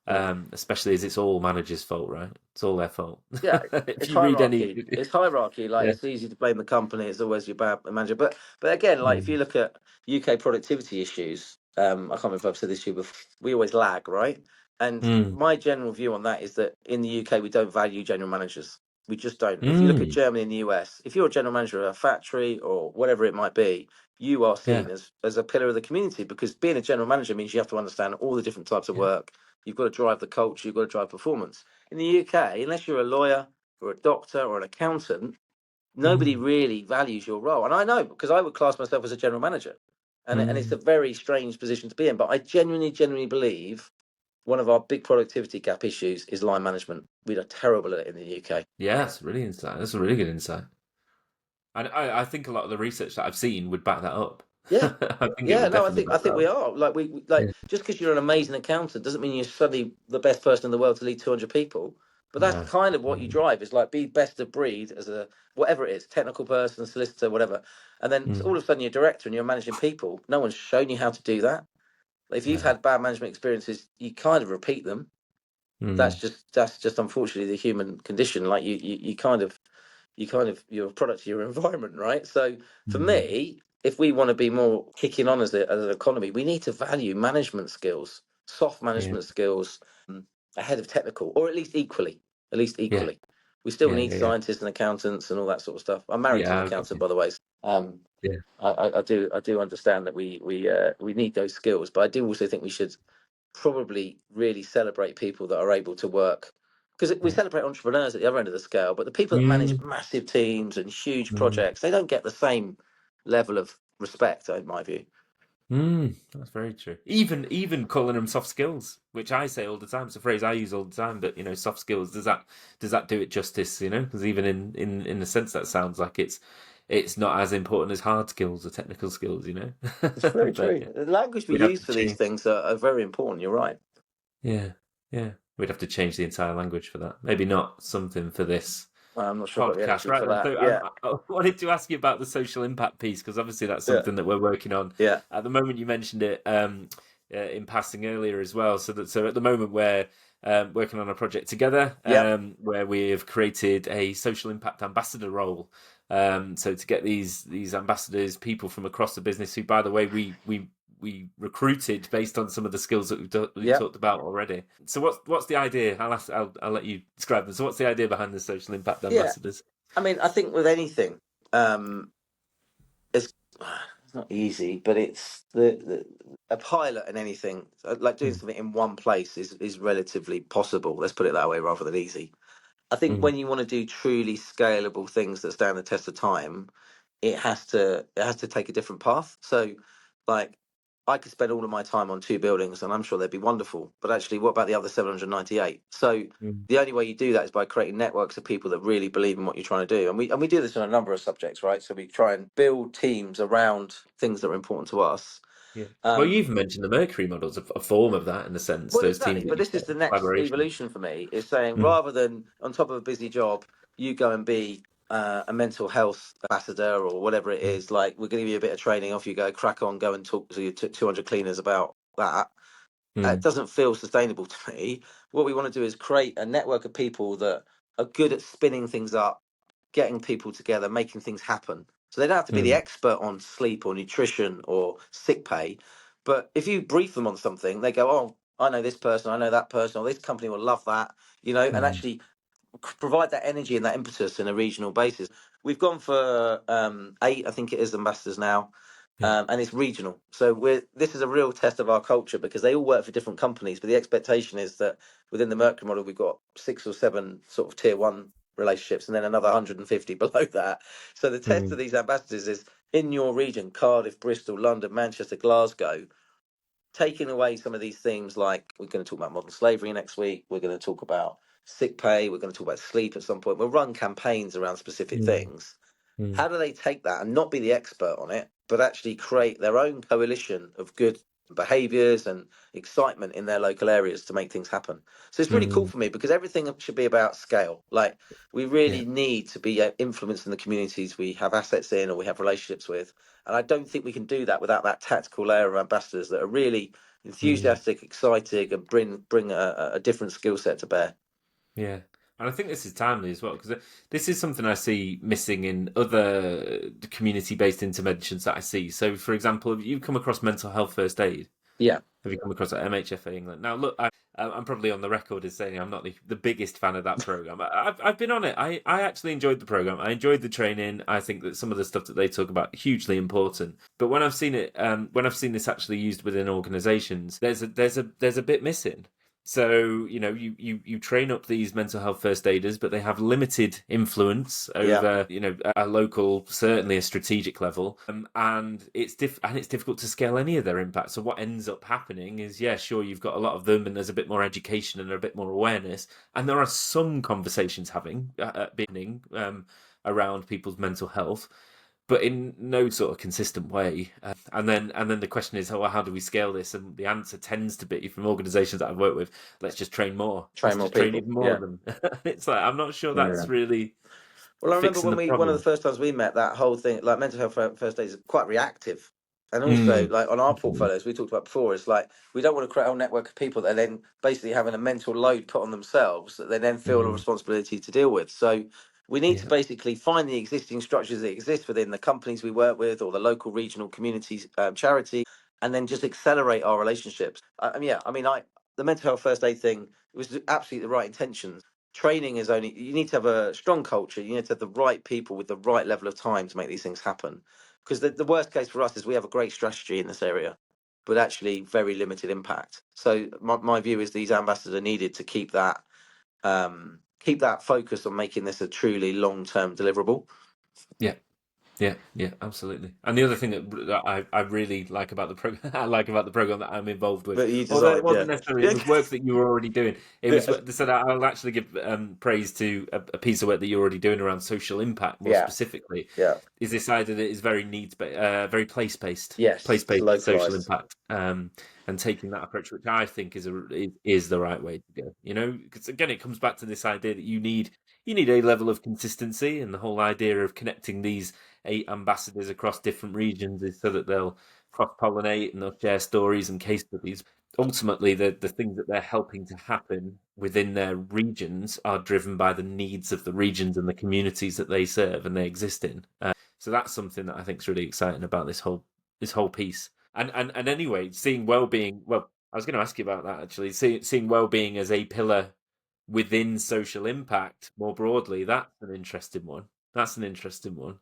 Yeah. Especially as it's all managers' fault, right? It's all their fault. Yeah, If it's you read any, hierarchy. It's hierarchy. Like, yeah, it's easy to blame the company. It's always your bad manager. But again, like, if mm, you look at UK productivity issues, I can't remember if I've said this to you before. We always lag, right? And mm, my general view on that is that in the UK we don't value general managers. We just don't. If you look at mm, Germany and the US, if you're a general manager of a factory or whatever it might be, you are yeah, seen as a pillar of the community, because being a general manager means you have to understand all the different types of yeah, work. You've got to drive the culture. You've got to drive performance. In the UK, unless you're a lawyer or a doctor or an accountant, nobody mm, really values your role. And I know, because I would class myself as a general manager. And it's a mm, very strange position to be in. But I genuinely believe one of our big productivity gap issues is line management. We are terrible at it in the UK. yeah. That's really insight. That's a really good insight. And I think a lot of the research that I've seen would back that up. Yeah. I think it Yeah, would no, definitely I back that think we up. are. Like, Yeah. like, just because you're an amazing accountant doesn't mean you're suddenly the best person in the world to lead 200 people. But that's No. kind of what you Mm, drive, is like, be best of breed as a whatever it is, technical person, solicitor, whatever. And then all mm, of a sudden you're a director and you're managing people. No one's shown you how to do that. If you've no. had bad management experiences, you kind of repeat them. Mm, That's just unfortunately the human condition. Like, you kind of, you're a product of your environment, right? So for mm, me, if we want to be more kicking on as an economy, we need to value management skills, soft yeah. management skills, um, ahead of technical, or at least equally. At least Yeah. equally. We still Yeah. need Yeah. scientists and accountants and all that sort of stuff. I'm married to an Yeah. I've got accountant, you. by the way. Um, Yeah. I do understand that we need those skills, but I do also think we should probably really celebrate people that are able to work, because we Yeah. celebrate entrepreneurs at the other end of the scale, but the people that manage Mm, massive teams and huge mm. projects, they don't get the same level of respect, in my view. That's very true. Even calling them soft skills, which I say all the time, it's a phrase I use all the time. But soft skills, does that do it justice? Because even in the sense that sounds like it's not as important as hard skills or technical skills. It's very But true. yeah, The language we we'd have use to for these change. things are very important. You're right. Yeah. Yeah, we'd have to change the entire language for that. Maybe not something for this I'm not sure I've got the podcast, energy right for then. that. So Yeah, I wanted to ask you about the social impact piece because obviously that's yeah, something that we're working on yeah, at the moment. You mentioned it in passing earlier as well. So at the moment we're working on a project together yeah, where we have created a social impact ambassador role. So to get these ambassadors, people from across the business, who, by the way, we recruited based on some of the skills that we've yeah, talked about already. So what's the idea? I'll let you describe them. So what's the idea behind the social impact yeah. ambassadors? I mean, I think with anything, it's it's not easy, but it's the a pilot in anything like doing Mm, something in one place is relatively possible. Let's put it that way, rather than easy. I think mm, when you want to do truly scalable things that stand the test of time, it has to take a different path. So, like, I could spend all of my time on two buildings, and I'm sure they'd be wonderful. But actually, what about the other 798? So, mm, the only way you do that is by creating networks of people that really believe in what you're trying to do. And we do this on a number of subjects, right? So we try and build teams around things that are important to us. yeah. Well, you Um, even mentioned the Mercury models, a form of that in a sense. Well, Those teams exactly. that But you this is set the in next collaboration. evolution for me, is saying Mm, rather than on top of a busy job, you go and be a mental health ambassador or whatever it mm, is. Like, we're going to give you a bit of training, off you go, crack on, go and talk to your 200 cleaners about that. It mm, doesn't feel sustainable to me. What we want to do is create a network of people that are good at spinning things up, getting people together, making things happen. So they don't have to be the mm, expert on sleep or nutrition or sick pay. But if you brief them on something, they go, oh, I know this person, I know that person, or this company will love that, and mm, actually provide that energy and that impetus in a regional basis. We've gone for eight, I think it is, ambassadors now, yeah. and it's regional. So this is a real test of our culture because they all work for different companies, but the expectation is that within the Mercury model, we've got 6 or 7 sort of tier one relationships, and then another 150 below that. So the test of Mm, these ambassadors is in your region: Cardiff, Bristol, London, Manchester, Glasgow, taking away some of these themes. Like, we're going to talk about modern slavery next week, we're going to talk about sick pay, we're going to talk about sleep at some point. We'll run campaigns around specific mm, things. mm, How do they take that and not be the expert on it, but actually create their own coalition of good behaviors and excitement in their local areas to make things happen? So it's really cool mm, for me because everything should be about scale. Like, we yeah. really need to be influencing the communities we have assets in or we have relationships with. And I don't think we can do that without that tactical layer of ambassadors that are really Mm. enthusiastic, excited, and bring a different skill set to bear. Yeah. And I think this is timely as well because this is something I see missing in other community-based interventions that I see. So, for example, have you come across mental health first aid? Yeah, Have you come across that MHFA England? Now, look, I'm probably on the record as saying I'm not the biggest fan of that program. I've been on it. I actually enjoyed the program. I enjoyed the training. I think that some of the stuff that they talk about hugely important. But when I've seen it, when I've seen this actually used within organisations, there's a bit missing. So you train up these mental health first aiders, but they have limited influence yeah, over a local, certainly a strategic level, and it's difficult to scale any of their impact. So what ends up happening is, yeah, sure, you've got a lot of them, and there's a bit more education and a bit more awareness, and there are some conversations beginning around people's mental health, but in no sort of consistent way. And then the question is, oh, well, how do we scale this? And the answer tends to be from organisations that I've worked with, let's just train more. train Let's more just train people. even more Yeah. of them. It's like I'm not sure that's Yeah. really Well, I remember fixing when the we one of the problem. first times we met, that whole thing, like, mental health first aid is quite reactive. And also, Mm, like, on our definitely. portfolios, we talked about before, it's like we don't want to create a whole network of people that are then basically having a mental load put on themselves that they then feel a Mm, responsibility to deal with. So we need to yeah. basically find the existing structures that exist within the companies we work with or the local regional communities, charity, and then just accelerate our relationships. Yeah, I mean, the mental health first aid thing, it was absolutely the right intentions. Training is only, you need to have a strong culture, you need to have the right people with the right level of time to make these things happen, because the worst case for us is we have a great strategy in this area but actually very limited impact. So my view is these ambassadors are needed to keep that focus on making this a truly long-term deliverable. Yeah. Yeah, yeah, absolutely. And the other thing that I really like about the program, I like about the program that I'm involved with, But you although it designed, yeah. wasn't necessarily, it Yeah. was work that you were already doing. It was Yeah. so that I'll actually give praise to a piece of work that you're already doing around social impact, more Yeah. specifically, Yeah. is this idea that it's very very Yes. place It's based social localized. impact, and taking that approach, which I think is the right way to go. You know, because again, it comes back to this idea that you need a level of consistency, and the whole idea of connecting these 8 ambassadors across different regions is so that they'll cross pollinate and they'll share stories and case studies. Ultimately, the things that they're helping to happen within their regions are driven by the needs of the regions and the communities that they serve and they exist in. So that's something that I think is really exciting about this whole piece. And anyway, seeing well-being. Well, I was going to ask you about that actually. Seeing well-being as a pillar within social impact more broadly. That's an interesting one. That's an interesting one.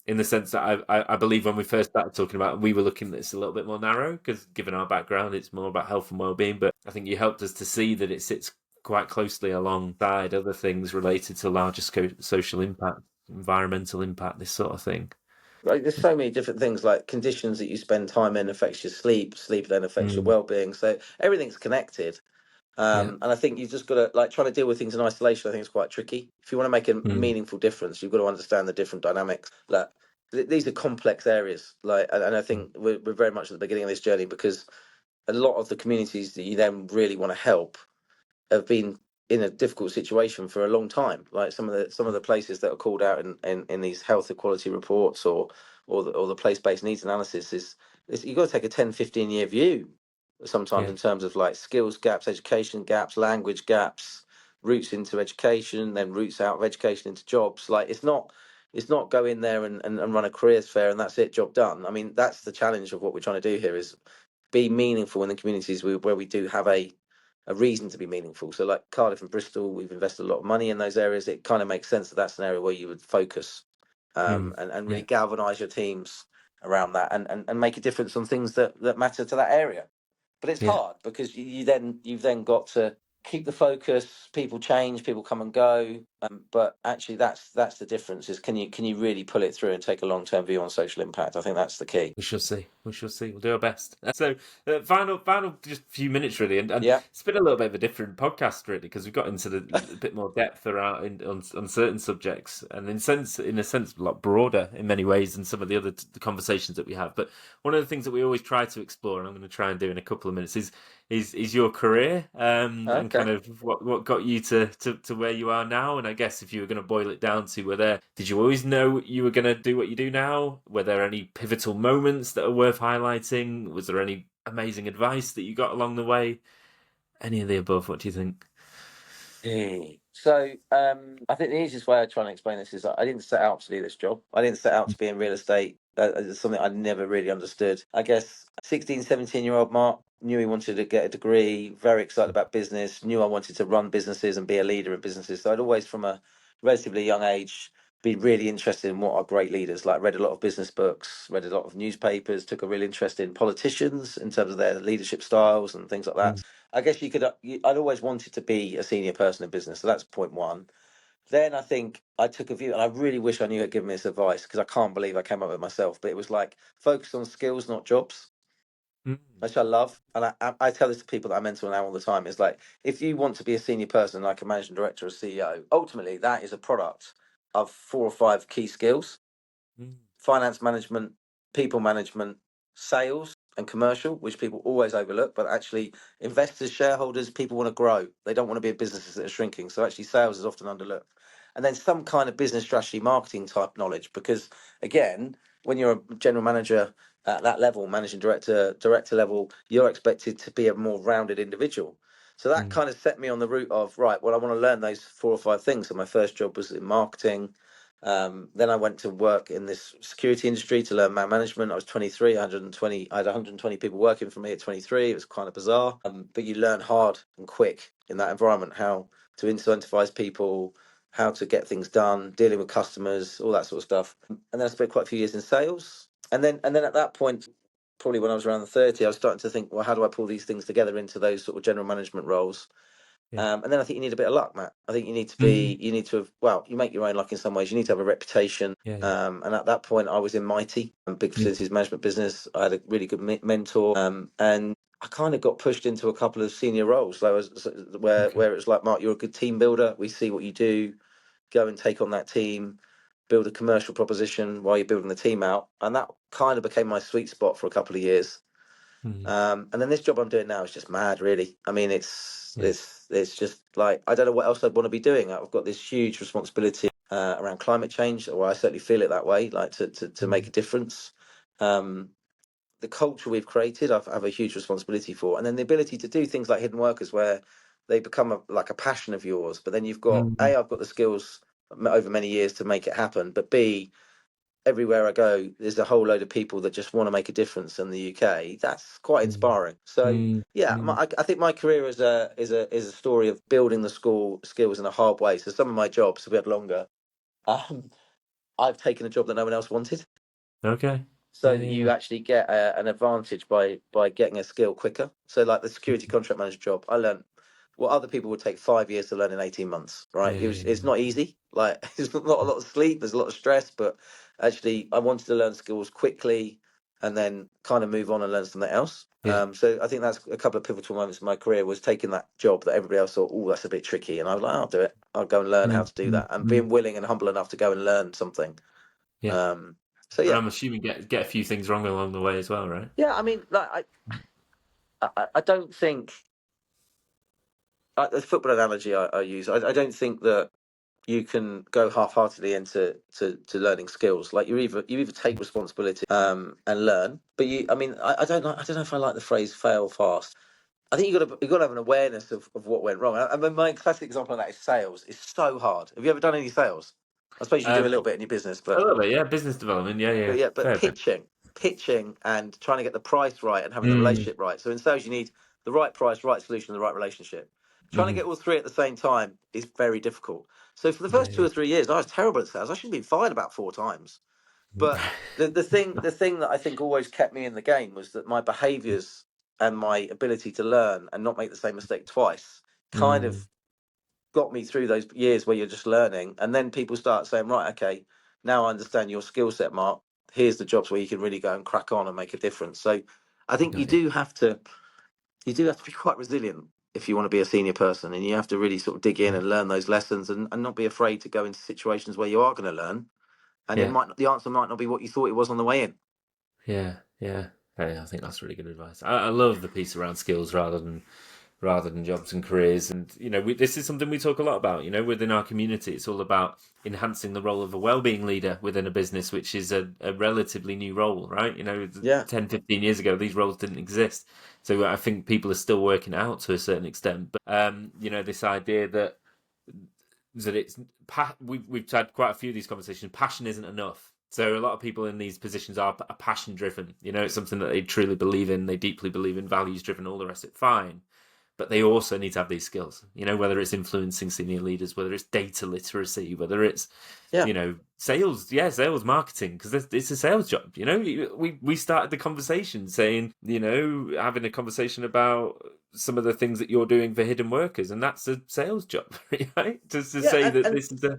In the sense that I believe when we first started talking about it, we were looking at this a little bit more narrow because given our background, it's more about health and well-being. But I think you helped us to see that it sits quite closely alongside other things related to larger social impact, environmental impact, this sort of thing. Like there's so many different things, like conditions that you spend time in affects your sleep, sleep then affects your Mm, well-being. So everything's connected. yeah. And I think you've just got to, like, trying to deal with things in isolation. I think is quite tricky. If you want to make a Mm, meaningful difference, you've got to understand the different dynamics. Like these are complex areas. Like, and I mm, think we're very much at the beginning of this journey because a lot of the communities that you then really want to help have been in a difficult situation for a long time. Like some of the places that are called out in these health equality reports or the place based needs analysis is you've got to take a 10-15 year view sometimes yeah. in terms of like skills gaps, education gaps, language gaps, routes into education, then routes out of education into jobs. Like it's not go in there and run a careers fair and that's it, job done. I mean, that's the challenge of what we're trying to do here is be meaningful in the communities where we do have a reason to be meaningful. So, like Cardiff and Bristol, we've invested a lot of money in those areas. It kind of makes sense that that's an area where you would focus Mm, and really yeah. galvanize your teams around that and make a difference on things that matter to that area. But it's Yeah. hard because you've then got to keep the focus. People change, people come and go. But actually, that's the difference. Is can you really pull it through and take a long term view on social impact? I think that's the key. We shall see. We shall see. We'll do our best. So, final, just a few minutes really, and Yeah. it's been a little bit of a different podcast really because we've got into a bit more depth around on certain subjects, and in a sense, a lot broader in many ways than some of the other the conversations that we have. But one of the things that we always try to explore, and I'm going to try and do in a couple of minutes, is your career, and kind Okay. of what got you to where you are now. And I guess if you were going to boil it down to did you always know you were going to do what you do now? Were there any pivotal moments that are worth highlighting? Was there any amazing advice that you got along the way? Any of the above? What do you think? So I think the easiest way I try and explain this is that I didn't set out to do this job. I didn't set out to be in real estate. It's something I never really understood. I guess 16, 17-year-old Mark knew he wanted to get a degree, very excited about business, knew I wanted to run businesses and be a leader in businesses. So I'd always, from a relatively young age, been really interested in what are great leaders. Like read a lot of business books, read a lot of newspapers, took a real interest in politicians in terms of their leadership styles and things like that. Mm, I guess I'd always wanted to be a senior person in business. So that's point one. Then I think I took a view, and I really wish I knew who had given me this advice because I can't believe I came up with it myself. But it was like focus on skills, not jobs, mm, which I love. And I tell this to people that I mentor now all the time. Is like, if you want to be a senior person, like a managing director or CEO, ultimately that is a product of 4 or 5 key skills: mm, finance management, people management, sales, and commercial, which people always overlook. But actually, investors, shareholders, people want to grow. They don't want to be in businesses that are shrinking. So actually, sales is often underlooked. And then some kind of business strategy, marketing type knowledge. Because again, when you're a general manager at that level, managing director, director level, you're expected to be a more rounded individual. So that mm, kind of set me on the route of right. Well, I want to learn those 4 or 5 things. So my first job was in marketing. Then I went to work in this security industry to learn man management. I was 23, 120. I had 120 people working for me at 23. It was kind of bizarre, but you learn hard and quick in that environment how to incentivize people, how to get things done, dealing with customers, all that sort of stuff. And then I spent quite a few years in sales. And then at that point, probably when I was around 30, I was starting to think, well, how do I pull these things together into those sort of general management roles? Yeah. And then I think you need a bit of luck, Matt. I think Mm. you need to have, well, you make your own luck in some ways. You need to have a reputation. Yeah. Yeah. And at that point, I was in Mighty, a big Yeah. facilities management business. I had a really good mentor, and I kind of got pushed into a couple of senior roles. Okay. Where it was like, Mark, you're a good team builder. We see what you do. Go and take on that team, build a commercial proposition while you're building the team out, and that kind of became my sweet spot for a couple of years. Mm. And then this job I'm doing now is just mad, really. I mean, Yeah. it's just like I don't know what else I'd want to be doing. I've got this huge responsibility around climate change, or I certainly feel it that way, like to make Mm. a difference. Um, the culture we've created, I have a huge responsibility for, and then the ability to do things like hidden workers, where they become like a passion of yours. But then you've got Mm. A, I've got the skills over many years to make it happen, but B, everywhere I go, there's a whole load of people that just want to make a difference in the UK. That's quite Mm. inspiring. So Mm. yeah, Mm. I think my career is a story of building the school skills in a hard way. So some of my jobs, if we had longer, um, I've taken a job that no one else wanted, Okay. so Yeah. that Yeah. you Yeah. actually get an advantage by getting a skill quicker. So like the security contract manager job, I learned what other people would take 5 years to learn in 18 months. Right? Yeah. It's Yeah. not easy. Like it's not a lot of sleep. There's a lot of stress, but actually I wanted to learn skills quickly and then kind of move on and learn something else. Yeah. So I think that's a couple of pivotal moments in my career, was taking that job that everybody else thought, oh, that's a bit tricky, and I was like, I'll do it. I'll go and learn how Mm. to do Mm. that, and Mm. being willing and humble enough to go and learn something. Yeah. Um, so And yeah, I'm assuming get a few things wrong along the way as well, right? yeah. I mean, like I don't think the football analogy I use. I don't think that you can go half-heartedly into to learning skills. Like you either take responsibility and learn, but I mean, I don't know if I like the phrase "fail fast." I think you got to have an awareness of what went wrong. I mean, my classic example of that is sales. It's so hard. Have you ever done any sales? I suppose you do a Um, little bit in your business, a but little bit, yeah. Business development, yeah, yeah, but fair bit. pitching and trying to get the price right and having the Mm. relationship right. So in sales, you need the right price, right solution, the right relationship. Trying to Hmm. get all three at the same time is very difficult. So for the Yeah, first two yeah. or 3 years, I was terrible at sales. I should have been fired about 4 times. But the thing that I think always kept me in the game was that my behaviours and my ability to learn and not make the same mistake twice kind Mm. of got me through those years where you're just learning, and then people start saying, right, okay, now I understand your skill set, Mark. Here's the jobs where you can really go and crack on and make a difference. So I think Got you. you do have to be quite resilient if you want to be a senior person, and you have to really sort of dig in Yeah, and learn those lessons, and not be afraid to go into situations where you are going to learn, and yeah, the answer might not be what you thought it was on the way in. yeah, yeah. Hey, I think that's really good advice. I love the piece around skills rather than jobs and careers. And this is something we talk a lot about. Within our community, it's all about enhancing the role of a well-being leader within a business, which is a relatively new role, right? Yeah, 10, 15 years ago, these roles didn't exist. So I think people are still working it out to a certain extent. But this idea that we've had quite a few of these conversations. Passion isn't enough. So a lot of people in these positions are passion driven. It's something that they truly believe in. They deeply believe in, values driven, all the rest of it. Fine, but they also need to have these skills. Whether it's influencing senior leaders, whether it's data literacy, whether it's yeah, sales, yeah, sales marketing, because it's a sales job. We started the conversation saying, having a conversation about some of the things that you're doing for hidden workers, and that's a sales job, right? Just to yeah, say that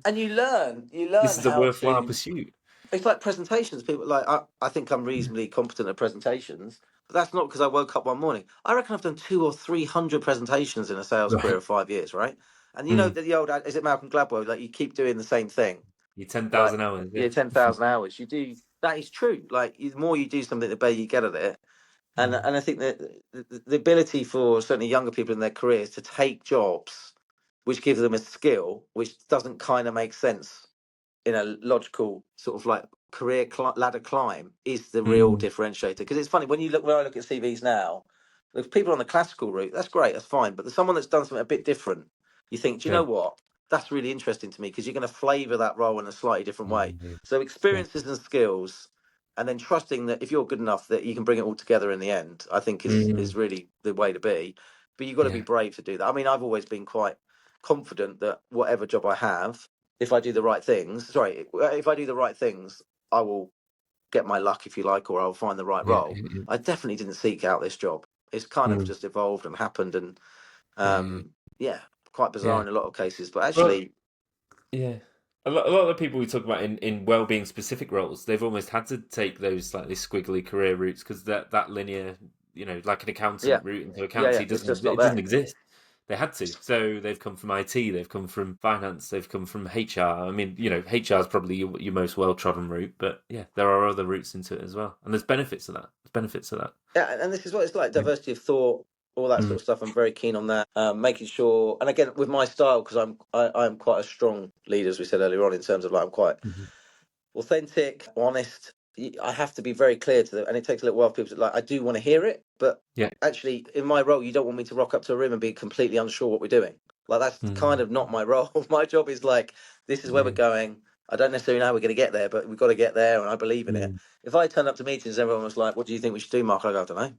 and you this learn is a how worthwhile to. pursuit. It's like presentations. People like I think I'm reasonably competent at presentations, but that's not because I woke up one morning. I reckon I've done 200 or 300 presentations in a sales career Right. of 5 years, right? And you know Mm. that the old is it Malcolm Gladwell? Like you keep doing the same thing, Your like 10,000 hours, yeah. yeah, 10,000 hours. You do that is true. Like the more you do something, the better you get at it. Mm. And I think that the ability for certainly younger people in their careers to take jobs which give them a skill which doesn't kind of make sense in a logical sort of like ladder climb is the real Mm. differentiator. Because it's funny when I look at CVs now, if people on the classical route, that's great, that's fine. But there's someone that's done something a bit different. You think, do you know Yeah. what? That's really interesting to me because you're going to flavour that role in a slightly different way. Mm. So Yeah. experiences and skills, and then trusting that if you're good enough that you can bring it all together in the end, I think is Mm. really the way to be. But you've got to be Yeah. brave to do that. I mean, I've always been quite confident that whatever job I have, if I do the right things, if I do the right things, I will get my luck, if you like, or I'll find the right Yeah. role. Yeah. I definitely didn't seek out this job. It's kind of Mm. just evolved and happened, and Yeah. Yeah. yeah. quite bizarre Yeah. in a lot of cases. But Well, actually, yeah. A lot of the people we talk about in well-being specific roles, they've almost had to take those slightly squiggly career routes because that linear, like an yeah, accountant route into yeah, accountancy it's just not it doesn't there. exist. They had to. So they've come from IT, they've come from finance, they've come from HR. I mean, HR is probably your most well-trodden route, but yeah, there are other routes into it as well. And there's benefits to that. There's benefits to that. Yeah, and this is what it's like, Yeah. diversity of thought, all that sort Mm. of stuff. I'm very keen on that. Making sure, and again with my style, because I'm quite a strong leader, as we said earlier on, in terms of like I'm quite Mhm. authentic, honest. I have to be very clear to them, and it takes a little while for people to like. I do want to hear it, but Yeah. actually, in my role, you don't want me to rock up to a room and be completely unsure what we're doing. Like that's kind Mm. of not my role. My job is like, this is where we're Yeah. going. I don't necessarily know how we're going to get there, but we've got to get there, and I believe in it. Mm. If I turn up to meetings, everyone was like, "What do you think we should do, Mark?" I go, "I don't know."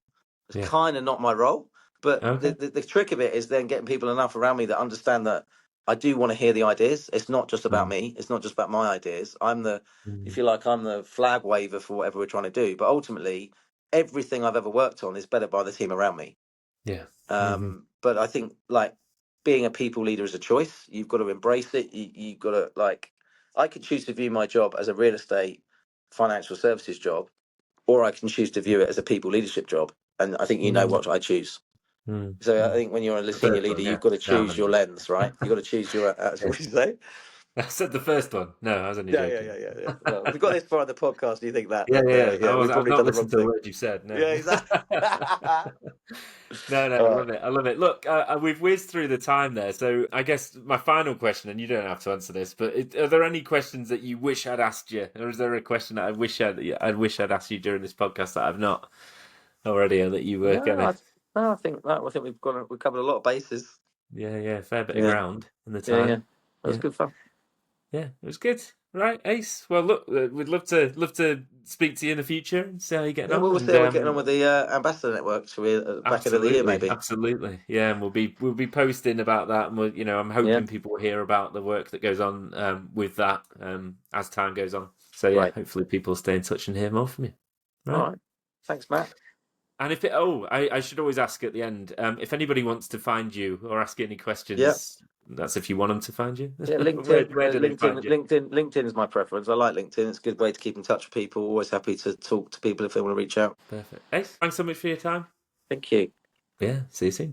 It's Yeah. kind of not my role. But Okay. the trick of it is then getting people enough around me that understand that I do want to hear the ideas. It's not just about Mm. me. It's not just about my ideas. If Mm. you like, I'm the flag waver for whatever we're trying to do. But ultimately, everything I've ever worked on is better by the team around me. Yeah. Hmm. But I think like being a people leader is a choice. You've got to embrace it. You've got to like. I could choose to view my job as a real estate financial services job, or I can choose to view it as a people leadership job. And I think you know Mm. what I choose. Mm. So I Mm. think when you're a The senior first leader, one, yeah. you've got to No, choose your 100%. lens, right? You've got to choose your. Yeah. What do you say? I said the first one. No, I was only joking. Yeah. Well, if we got this far in the podcast, do you think that? Yeah, Then yeah, yeah. yeah, we've I've probably not done the wrong listened to a thing. word you said. No. Yeah, exactly. No, I All love right. it. I love it. Look, we've whizzed through the time there, so I guess my final question, and you don't have to answer this, but are there any questions that you wish I'd asked you, or is there a question that I wish I'd asked you during this podcast that I've not already, or that you were No, gonna? no, I think we've covered a lot of bases. Yeah, yeah, fair bit of Yeah, ground in the yeah. time. That was Yeah. good fun. Yeah, it was good. Right, Ace. Well, look, we'd love to speak to you in the future and see how you're getting Yeah, well, on. we'll see And how we're getting on with the ambassador network. Shall we back end of the year absolutely, maybe? absolutely, yeah. And we'll be posting about that, and I'm Yeah, hoping people will hear about the work that goes on with that as time goes on. So yeah, great. hopefully people stay in touch and hear more from you. All Right. right. Thanks, Matt. And I should always ask at the end, if anybody wants to find you or ask you any Yeah. questions, that's if you want them to find you. Yeah, where, LinkedIn, where do they find you? LinkedIn is my preference. I like LinkedIn. It's a good way to keep in touch with people. Always happy to talk to people if they want to reach out. Perfect. Ace, thanks so much for your time. Thank you. Yeah, see you soon.